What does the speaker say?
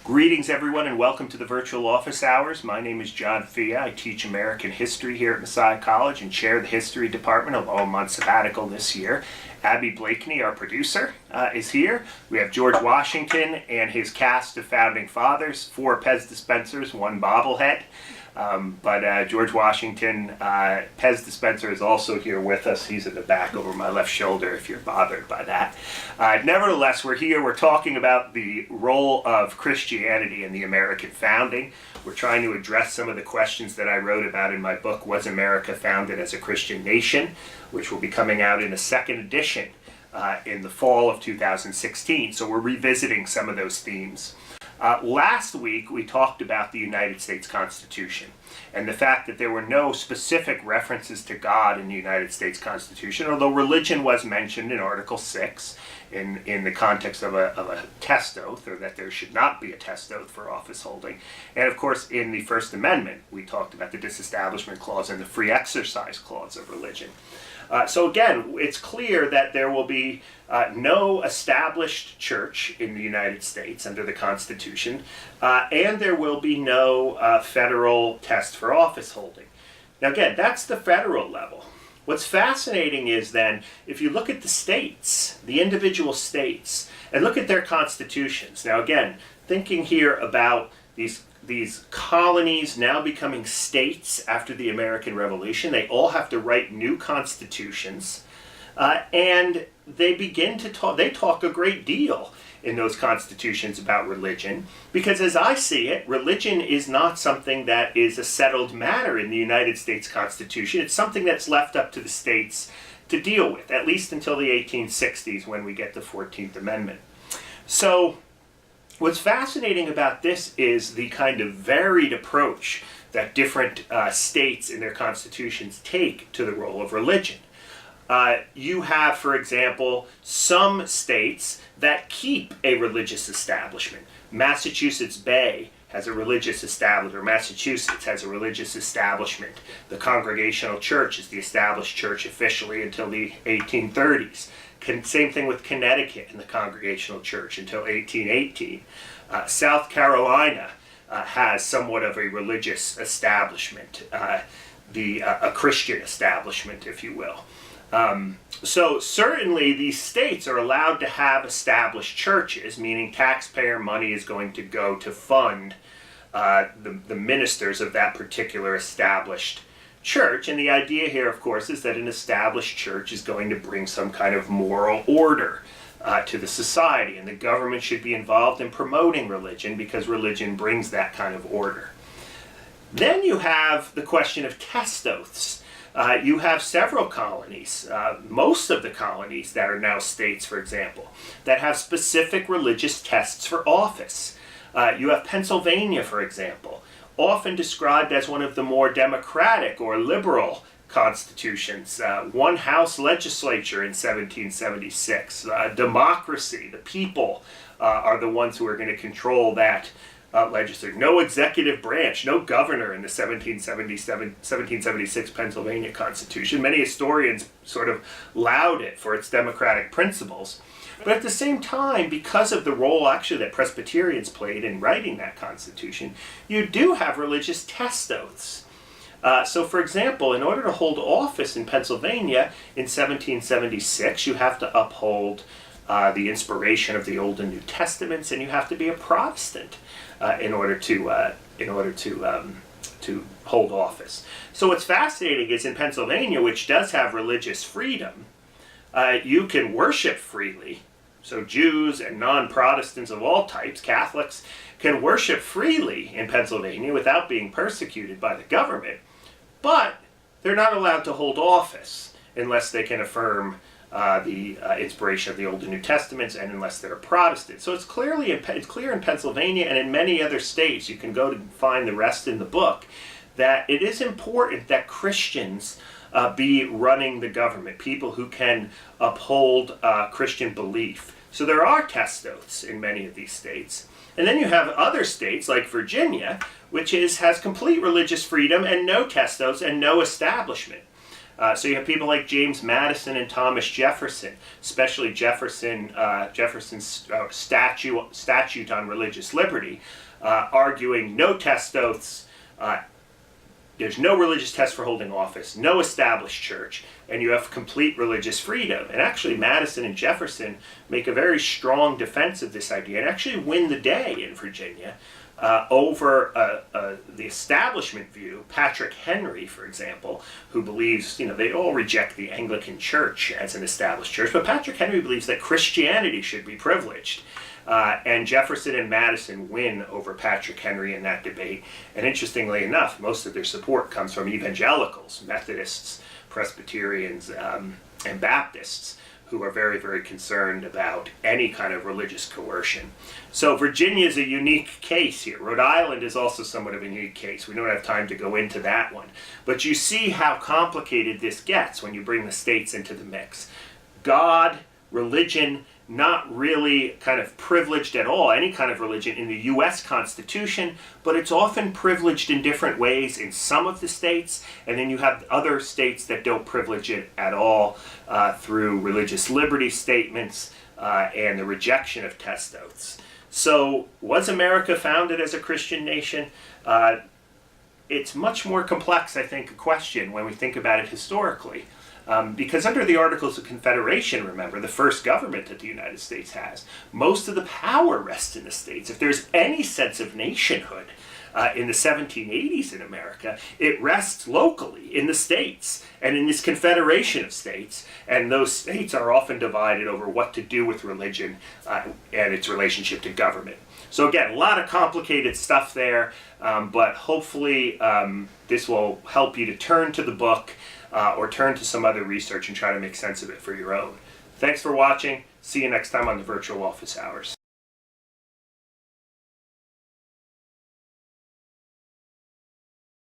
Greetings everyone and welcome to the virtual office hours. My name is John Fia. I teach American history here at Messiah College and chair the history department, although I'm on sabbatical this year. Abby Blakeney, our producer, is here. We have George Washington and his cast of founding fathers, 4 Pez dispensers, 1 bobblehead. But George Washington, Pez dispenser, is also here with us. He's in the back over my left shoulder if you're bothered by that. Nevertheless, we're talking about the role of Christianity in the American founding. We're trying to address some of the questions that I wrote about in my book, Was America Founded as a Christian Nation?, which will be coming out in a second edition in the fall of 2016. So we're revisiting some of those themes. Last week, we talked about the United States Constitution and the fact that there were no specific references to God in the United States Constitution, although religion was mentioned in Article 6 in the context of a test oath, or that there should not be a test oath for office holding. And of course, in the First Amendment, we talked about the Disestablishment Clause and the Free Exercise Clause of religion. So again, it's clear that there will be no established church in the United States under the Constitution, and there will be no federal test for office holding. Now again, that's the federal level. What's fascinating is then, if you look at the states, the individual states, and look at their constitutions. Now again, thinking here about these colonies now becoming states after the American Revolution, they all have to write new constitutions, and they talk a great deal in those constitutions about religion, because as I see it, religion is not something that is a settled matter in the United States Constitution. It's something that's left up to the states to deal with, at least until the 1860s when we get the 14th Amendment. So what's fascinating about this is the kind of varied approach that different states in their constitutions take to the role of religion. You have, for example, some states that keep a religious establishment. Massachusetts Bay has a religious establishment, or Massachusetts has a religious establishment. The Congregational Church is the established church officially until the 1830s. Same thing with Connecticut and the Congregational Church until 1818. South Carolina has somewhat of a religious establishment, a Christian establishment, if you will. So certainly these states are allowed to have established churches, meaning taxpayer money is going to go to fund the ministers of that particular established church. And the idea here, of course, is that an established church is going to bring some kind of moral order to the society, and the government should be involved in promoting religion because religion brings that kind of order. Then you have the question of test oaths. You have several colonies, most of the colonies that are now states, for example, that have specific religious tests for office. You have Pennsylvania, for example, often described as one of the more democratic or liberal constitutions. 1 House legislature in 1776. Democracy, the people are the ones who are going to control that legislature. No executive branch, no governor in the 1776 Pennsylvania Constitution. Many historians sort of laud it for its democratic principles. But at the same time, because of the role actually that Presbyterians played in writing that Constitution, you do have religious test oaths. So for example, in order to hold office in Pennsylvania in 1776, you have to uphold the inspiration of the Old and New Testaments, and you have to be a Protestant in order to hold office. So what's fascinating is in Pennsylvania, which does have religious freedom, you can worship freely. So Jews and non-Protestants of all types, Catholics, can worship freely in Pennsylvania without being persecuted by the government, but they're not allowed to hold office unless they can affirm the inspiration of the Old and New Testaments, and unless they're a Protestant. So it's clear in Pennsylvania and in many other states, you can go to find the rest in the book, that it is important that Christians be running the government, people who can uphold Christian belief. So there are test oaths in many of these states. And then you have other states like Virginia, which has complete religious freedom and no test oaths and no establishment. So you have people like James Madison and Thomas Jefferson, especially Jefferson's statute on religious liberty, arguing no test oaths, there's no religious test for holding office, no established church, and you have complete religious freedom. And actually Madison and Jefferson make a very strong defense of this idea and actually win the day in Virginia over the establishment view. Patrick Henry, for example, who believes, they all reject the Anglican Church as an established church, but Patrick Henry believes that Christianity should be privileged. And Jefferson and Madison win over Patrick Henry in that debate. And interestingly enough, most of their support comes from evangelicals, Methodists, Presbyterians, and Baptists, who are very, very concerned about any kind of religious coercion. So Virginia is a unique case here. Rhode Island is also somewhat of a unique case. We don't have time to go into that one. But you see how complicated this gets when you bring the states into the mix. God, religion, not really kind of privileged at all, any kind of religion in the U.S. Constitution, but it's often privileged in different ways in some of the states, and then you have other states that don't privilege it at all through religious liberty statements and the rejection of test oaths. So was America founded as a Christian nation? It's much more complex, I think, a question when we think about it historically. Because under the Articles of Confederation, remember, the first government that the United States has, most of the power rests in the states. If there's any sense of nationhood in the 1780s in America, it rests locally in the states and in this confederation of states. And those states are often divided over what to do with religion and its relationship to government. So again, a lot of complicated stuff there, but hopefully this will help you to turn to the book or turn to some other research and try to make sense of it for your own. Thanks for watching. See you next time on the Virtual Office Hours.